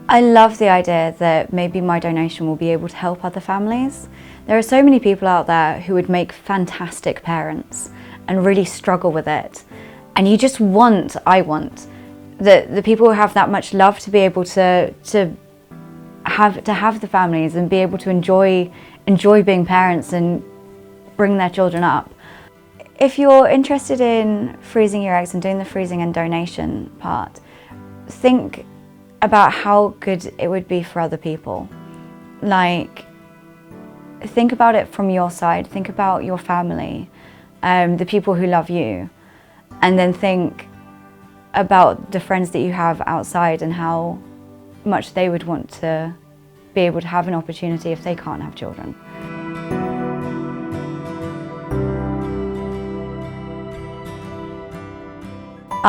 I love the idea that maybe my donation will be able to help other families. There are so many people out there who would make fantastic parents and really struggle with it. And I want the people who have that much love to be able to have the families and be able to enjoy being parents and bring their children up. If you're interested in freezing your eggs and doing the freezing and donation part, think about how good it would be for other people. Like, think about it from your side, think about your family, the people who love you, and then think about the friends that you have outside and how much they would want to be able to have an opportunity if they can't have children.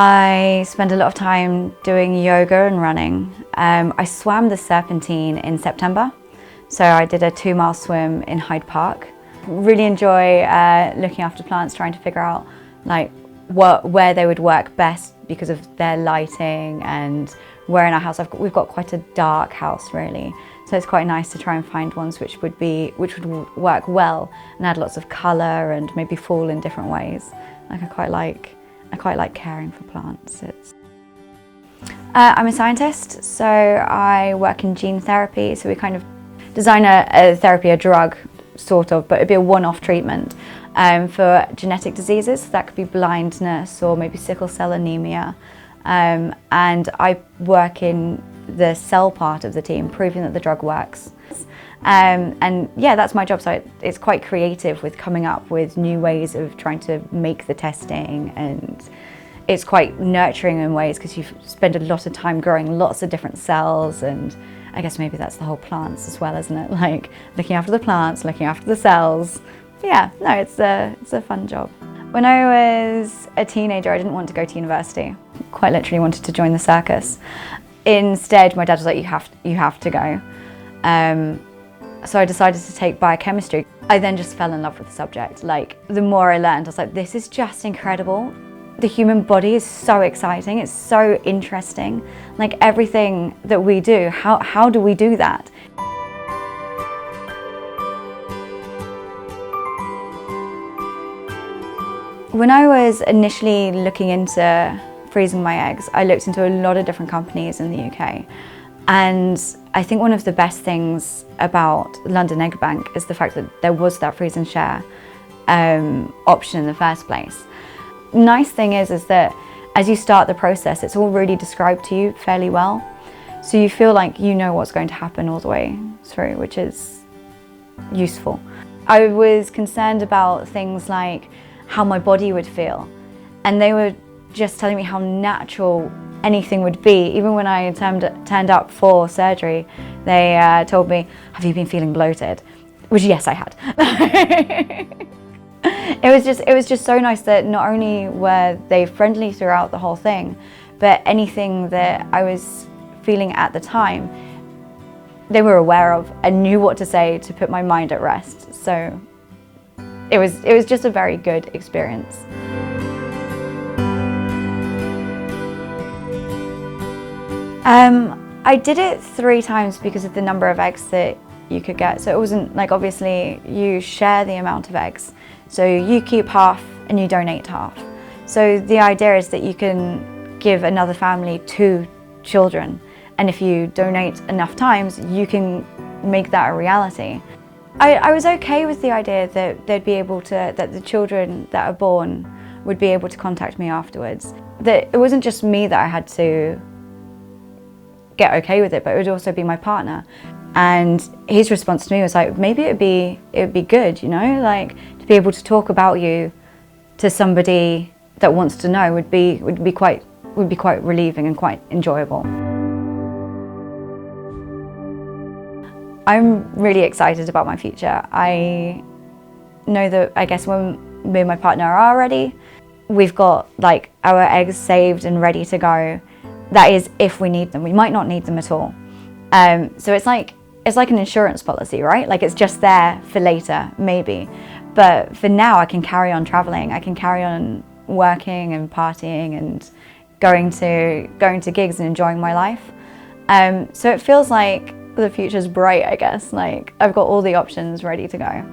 I spend a lot of time doing yoga and running. I swam the Serpentine in September, so I did a 2-mile swim in Hyde Park. Really enjoy looking after plants, trying to figure out like where they would work best because of their lighting and where in our house. We've got quite a dark house really, so it's quite nice to try and find ones which would work well and add lots of colour and maybe fall in different ways. Like I quite like caring for plants. I'm a scientist, so I work in gene therapy. So we kind of design a drug, sort of, but it'd be a one-off treatment for genetic diseases. So that could be blindness or maybe sickle cell anemia. And I work in the cell part of the team, proving that the drug works. And yeah, that's my job. So it's quite creative with coming up with new ways of trying to make the testing, and it's quite nurturing in ways because you spend a lot of time growing lots of different cells, and I guess maybe that's the whole plants as well, isn't it? Like looking after the plants, looking after the cells. Yeah, no, it's a fun job. When I was a teenager, I didn't want to go to university. Quite literally wanted to join the circus. Instead, my dad was like, you have to go. So I decided to take biochemistry. I then just fell in love with the subject. Like, the more I learned, I was like, this is just incredible. The human body is so exciting, it's so interesting. Like everything that we do, how do we do that? When I was initially looking into freezing my eggs, I looked into a lot of different companies in the UK. And I think one of the best things about London Egg Bank is the fact that there was that freeze and share option in the first place. Nice thing is that as you start the process, it's all really described to you fairly well. So you feel like you know what's going to happen all the way through, which is useful. I was concerned about things like how my body would feel. And they were just telling me how natural anything would be. Even when I turned up for surgery, they told me, have you been feeling bloated? Which, yes, I had. It was just so nice that not only were they friendly throughout the whole thing, but anything that I was feeling at the time, they were aware of and knew what to say to put my mind at rest. So it was just a very good experience. I did it 3 times because of the number of eggs that you could get. So it wasn't like, obviously you share the amount of eggs. So you keep half and you donate half. So the idea is that you can give another family 2 children. And if you donate enough times, you can make that a reality. I was okay with the idea that that the children that are born would be able to contact me afterwards. That it wasn't just me that I had to get okay with it, but it would also be my partner. And his response to me was like, maybe it would be good, you know, like to be able to talk about you to somebody that wants to know would be quite relieving and quite enjoyable. I'm really excited about my future. I know that, I guess, when me and my partner are ready, we've got like our eggs saved and ready to go. That is if we need them. We might not need them at all. So it's like an insurance policy, right? Like it's just there for later, maybe. But for now, I can carry on traveling. I can carry on working and partying and going to gigs and enjoying my life. So it feels like the future's bright, I guess. Like I've got all the options ready to go.